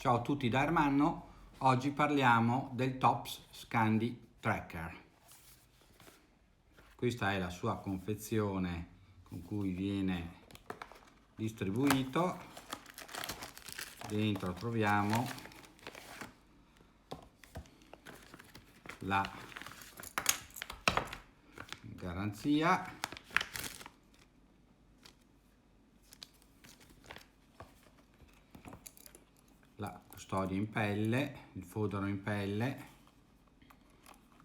Ciao a tutti da Ermanno, oggi parliamo del Tops Scandi Tracker. Questa è la sua confezione con cui viene distribuito. Dentro troviamo la garanzia, la custodia in pelle, il fodero in pelle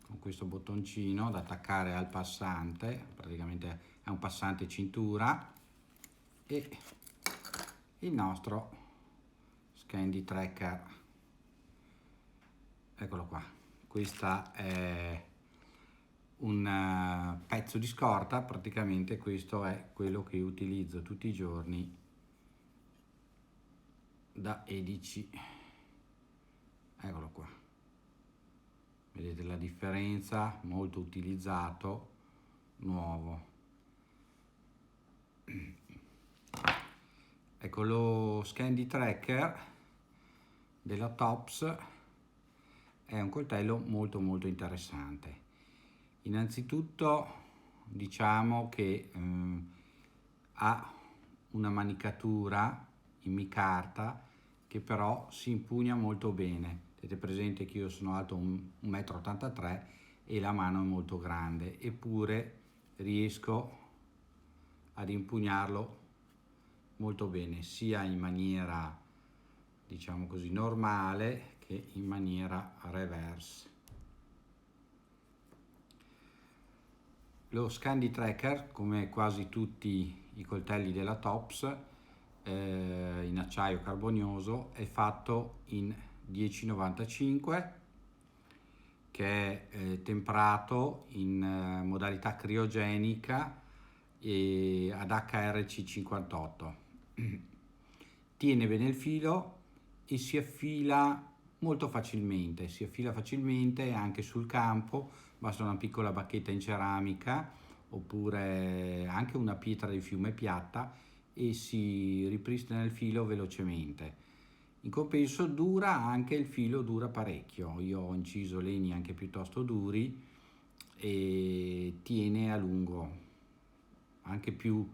con questo bottoncino da attaccare al passante, praticamente è un passante cintura, e il nostro Scandi Tracker. Eccolo qua, questa è un pezzo di scorta, praticamente questo è quello che utilizzo tutti i giorni da Edici. Eccolo qua, vedete la differenza, molto utilizzato, nuovo. Ecco, lo Scandi Tracker della Tops è un coltello molto interessante. Innanzitutto diciamo che ha una manicatura in micarta che però si impugna molto bene. Avete presente che io sono alto 1,83 m e la mano è molto grande, eppure riesco ad impugnarlo molto bene, sia in maniera, diciamo così, normale che in maniera reverse. Lo Scandi Tracker, come quasi tutti i coltelli della Tops, in acciaio carbonioso, è fatto in 1095, che è temprato in modalità criogenica e ad HRC58. Tiene bene il filo e si affila molto facilmente, anche sul campo, basta una piccola bacchetta in ceramica oppure anche una pietra di fiume piatta e si ripristina il filo velocemente. In compenso il filo dura parecchio, io ho inciso legni anche piuttosto duri e tiene a lungo, anche più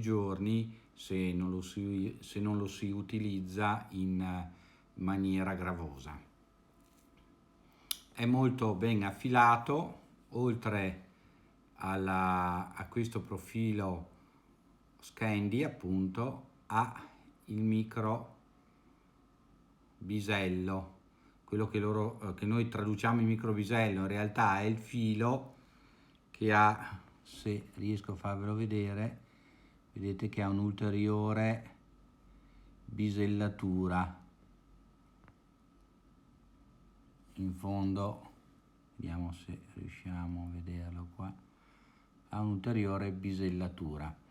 giorni se non lo si utilizza in maniera gravosa. È molto ben affilato, oltre a questo profilo Scandi, appunto, ha il micro bisello, quello che noi traduciamo in microbisello, in realtà è il filo che ha, se riesco a farvelo vedere, vedete che ha un'ulteriore bisellatura in fondo, vediamo se riusciamo a vederlo qua, ha un'ulteriore bisellatura.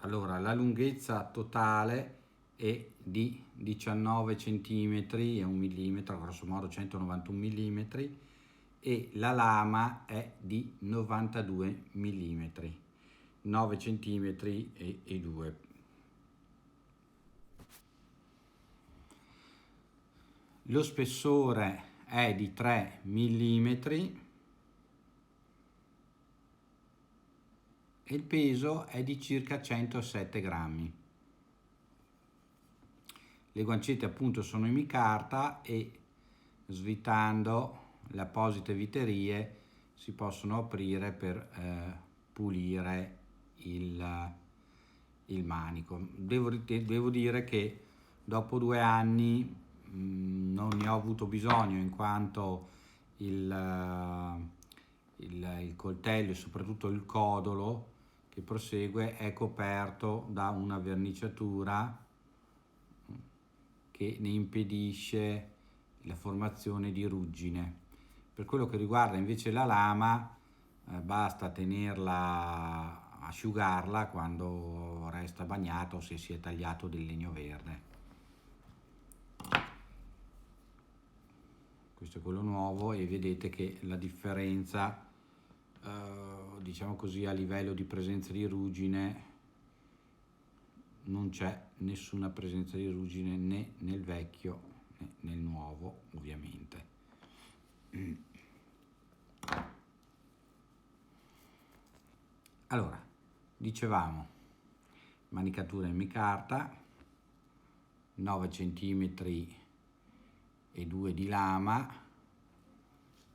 Allora, la lunghezza totale è di 19 cm e 1 mm, grosso modo 191 mm, e la lama è di 92 mm, 9 cm e 2. Lo spessore è di 3 mm e il peso è di circa 107 grammi. Le guancette appunto sono in micarta e svitando le apposite viterie si possono aprire per pulire il manico. Devo dire che dopo 2 anni non ne ho avuto bisogno, in quanto il coltello e soprattutto il codolo che prosegue è coperto da una verniciatura che ne impedisce la formazione di ruggine. Per quello che riguarda invece la lama, basta tenerla, asciugarla quando resta bagnata o se si è tagliato del legno verde. questo è quello nuovo, e vedete che la differenza, diciamo così, a livello di presenza di ruggine non c'è nessuna presenza di ruggine né nel vecchio né nel nuovo, ovviamente. Allora, dicevamo, manicatura in micarta, 9 cm e 2 di lama,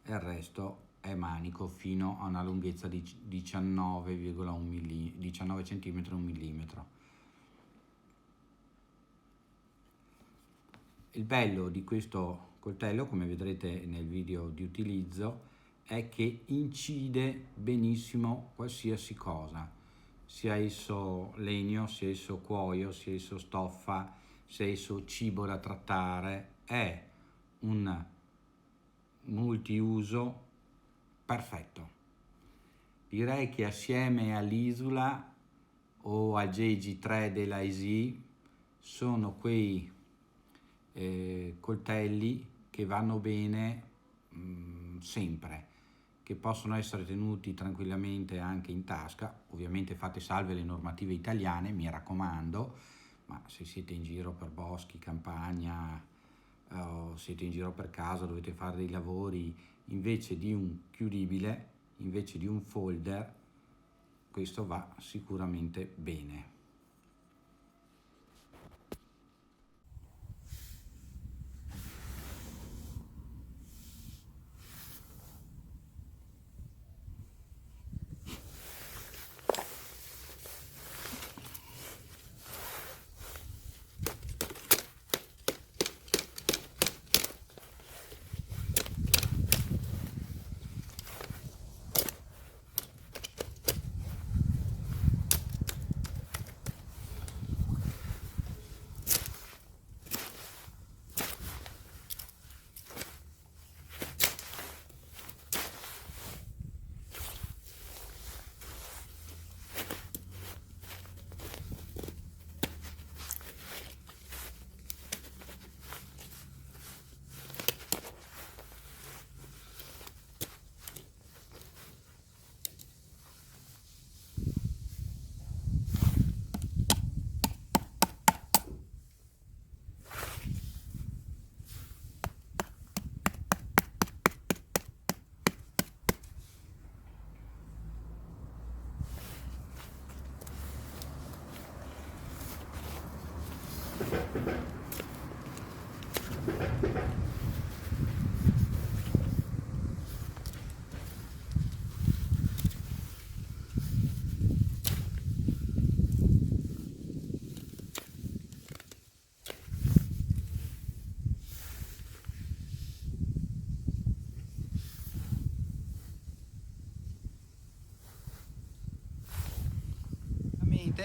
e il resto è manico fino a una lunghezza di 19,1 mm, 19 cm e 1 mm. Il bello di questo coltello, come vedrete nel video di utilizzo, è che incide benissimo qualsiasi cosa, sia esso legno, sia esso cuoio, sia esso stoffa, sia esso cibo da trattare. È un multiuso perfetto. Direi che assieme all'Isula o al JG3 della Easy sono quei coltelli che vanno bene sempre, che possono essere tenuti tranquillamente anche in tasca. Ovviamente fate salve le normative italiane, mi raccomando, ma se siete in giro per boschi, campagna, o siete in giro per casa, dovete fare dei lavori, invece di un chiudibile, invece di un folder, questo va sicuramente bene.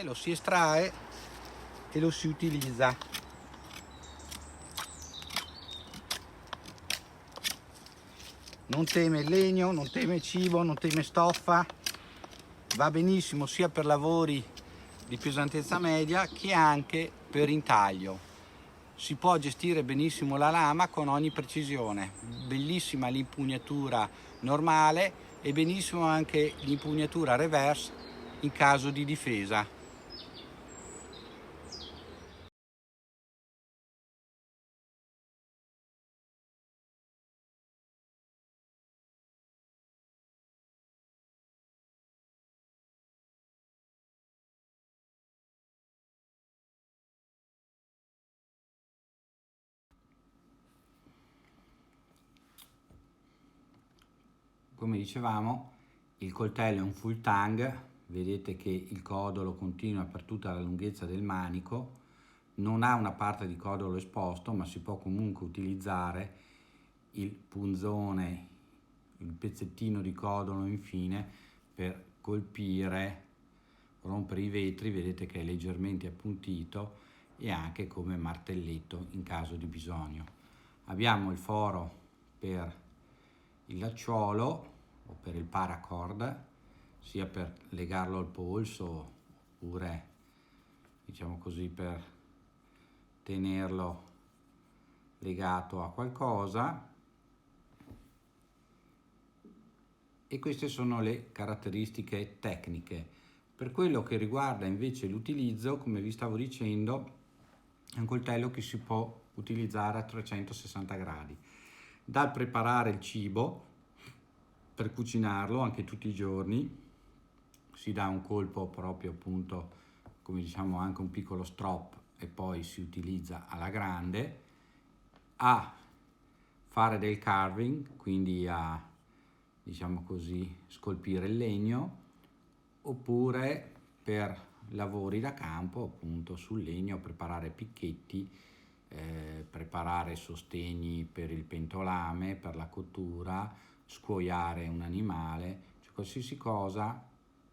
Lo si estrae e lo si utilizza. Non teme il legno, non teme cibo, non teme stoffa, va benissimo sia per lavori di pesantezza media che anche per intaglio. Si può gestire benissimo la lama con ogni precisione, bellissima l'impugnatura normale e benissimo anche l'impugnatura reverse in caso di difesa. Come dicevamo, il coltello è un full tang, vedete che il codolo continua per tutta la lunghezza del manico, non ha una parte di codolo esposto, ma si può comunque utilizzare il punzone, il pezzettino di codolo infine per colpire, rompere i vetri, vedete che è leggermente appuntito, e anche come martelletto in caso di bisogno. Abbiamo il foro per il lacciuolo o per il paracord, sia per legarlo al polso oppure, diciamo così, per tenerlo legato a qualcosa. E queste sono le caratteristiche tecniche. Per quello che riguarda invece l'utilizzo, come vi stavo dicendo, è un coltello che si può utilizzare a 360 gradi. Dal preparare il cibo, per cucinarlo anche tutti i giorni, si dà un colpo proprio appunto, come diciamo anche un piccolo strop, e poi si utilizza alla grande, a fare del carving, quindi a, diciamo così, scolpire il legno, oppure per lavori da campo appunto sul legno, preparare picchetti, preparare sostegni per il pentolame, per la cottura, scuoiare un animale, cioè qualsiasi cosa,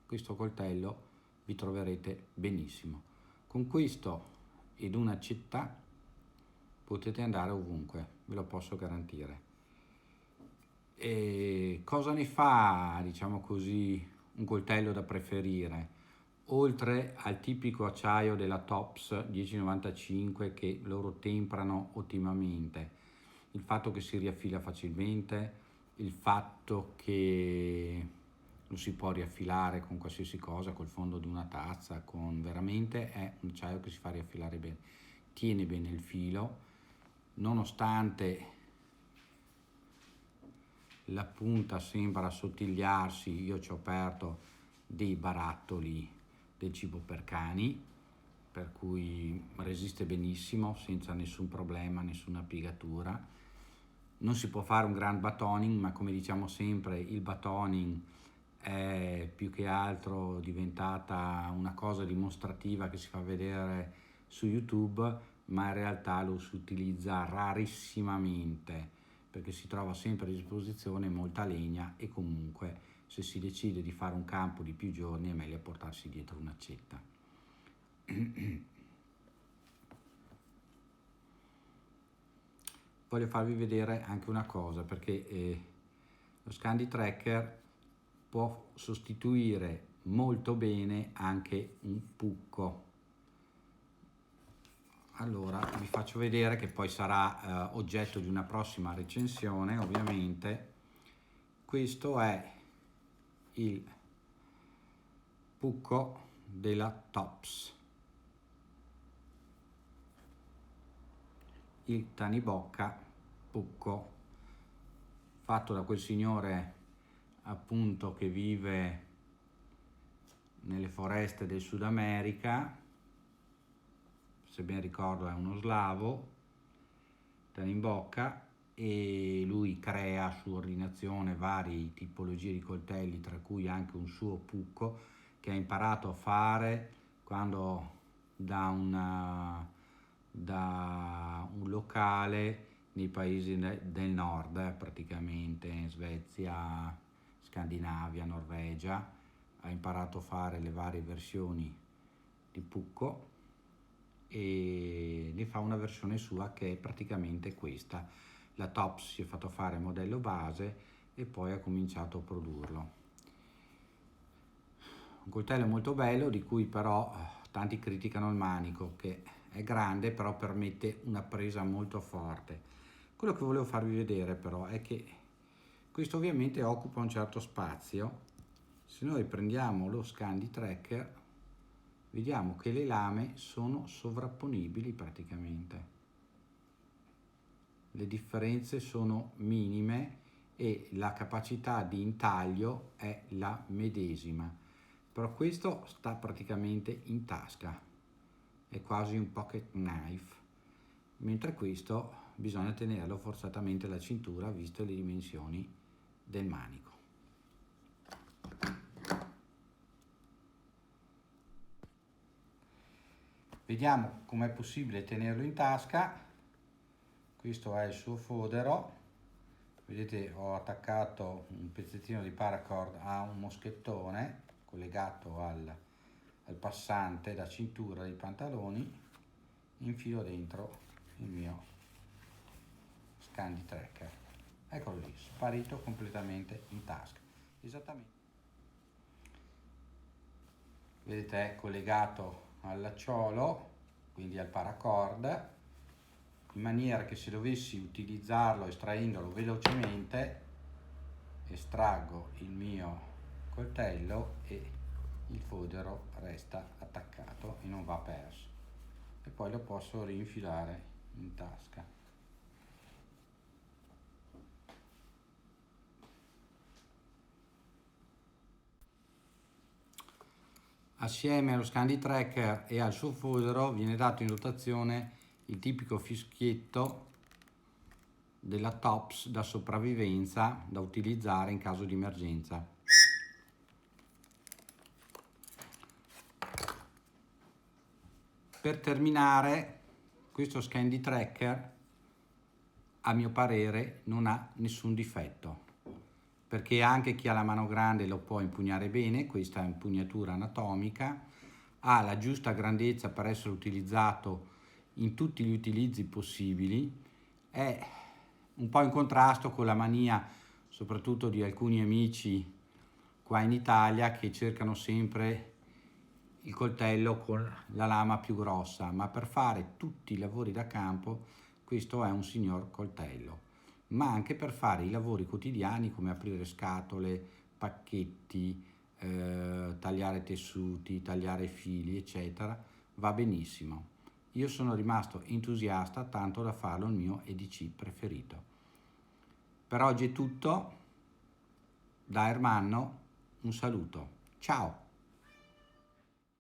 questo coltello vi troverete benissimo. Con questo ed una città potete andare ovunque, ve lo posso garantire. E cosa ne fa, diciamo così, un coltello da preferire? Oltre al tipico acciaio della Tops 1095 che loro temprano ottimamente, il fatto che si riaffila facilmente, il fatto che lo si può riaffilare con qualsiasi cosa, col fondo di una tazza, con veramente è un acciaio che si fa riaffilare bene, tiene bene il filo, nonostante la punta sembra assottigliarsi. Io ci ho aperto dei barattoli del cibo per cani, per cui resiste benissimo senza nessun problema, nessuna piegatura. Non si può fare un grand batoning, ma come diciamo sempre, il batoning è più che altro diventata una cosa dimostrativa che si fa vedere su YouTube, ma in realtà lo si utilizza rarissimamente perché si trova sempre a disposizione molta legna e comunque se si decide di fare un campo di più giorni è meglio portarsi dietro un'accetta. Voglio farvi vedere anche una cosa, perché lo Scandi Tracker può sostituire molto bene anche un pucco. Allora vi faccio vedere, che poi sarà oggetto di una prossima recensione ovviamente. Questo è il pucco della Tops, il Tanibocca pucco, fatto da quel signore appunto che vive nelle foreste del Sud America, se ben ricordo è uno slavo, Tanibocca, e lui crea su ordinazione varie tipologie di coltelli, tra cui anche un suo pucco che ha imparato a fare quando da un locale nei paesi del nord, praticamente in Svezia, Scandinavia, Norvegia, ha imparato a fare le varie versioni di pucco e ne fa una versione sua che è praticamente questa. La Tops si è fatto fare modello base e poi ha cominciato a produrlo. Un coltello molto bello, di cui però tanti criticano il manico, che è grande però permette una presa molto forte. Quello che volevo farvi vedere però è che questo ovviamente occupa un certo spazio. Se noi prendiamo lo Scandi Tracker vediamo che le lame sono sovrapponibili praticamente. Le differenze sono minime e la capacità di intaglio è la medesima. Però questo sta praticamente in tasca, è quasi un pocket knife, mentre questo bisogna tenerlo forzatamente alla cintura visto le dimensioni del manico. Vediamo com'è possibile tenerlo in tasca. Questo è il suo fodero, vedete ho attaccato un pezzettino di paracord a un moschettone collegato al passante da cintura dei pantaloni, infilo dentro il mio Scandi Tracker, eccolo lì, sparito completamente in tasca. Esattamente, vedete è collegato al lacciolo, quindi al paracord, in maniera che se dovessi utilizzarlo estraendolo velocemente estraggo il mio coltello e il fodero resta attaccato e non va perso, e poi lo posso rinfilare in tasca. Assieme allo Scandi Tracker e al suo fodero viene dato in dotazione il tipico fischietto della Tops da sopravvivenza, da utilizzare in caso di emergenza. Per terminare, questo Scandi Tracker a mio parere non ha nessun difetto, perché anche chi ha la mano grande lo può impugnare bene. Questa è impugnatura anatomica, ha la giusta grandezza per essere utilizzato in tutti gli utilizzi possibili, è un po' in contrasto con la mania soprattutto di alcuni amici qua in Italia che cercano sempre il coltello con la lama più grossa, ma per fare tutti i lavori da campo questo è un signor coltello, ma anche per fare i lavori quotidiani come aprire scatole, pacchetti, tagliare tessuti, tagliare fili, eccetera, va benissimo. Io sono rimasto entusiasta tanto da farlo il mio EDC preferito. Per oggi è tutto, da Ermanno un saluto, ciao!